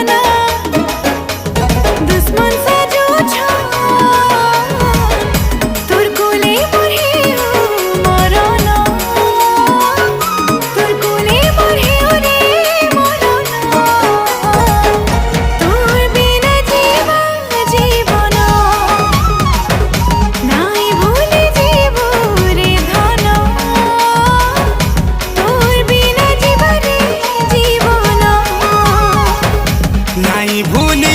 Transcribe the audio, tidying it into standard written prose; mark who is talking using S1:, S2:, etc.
S1: ना दुश्मन से जूझा তোর কোলে মরহিও মরনা তোর কোলে মরহিও রে মরনা তোর বিনা জীবন নাই ভুলে জীব রে ধন তোর বিনা জীবন
S2: নাই ভুলি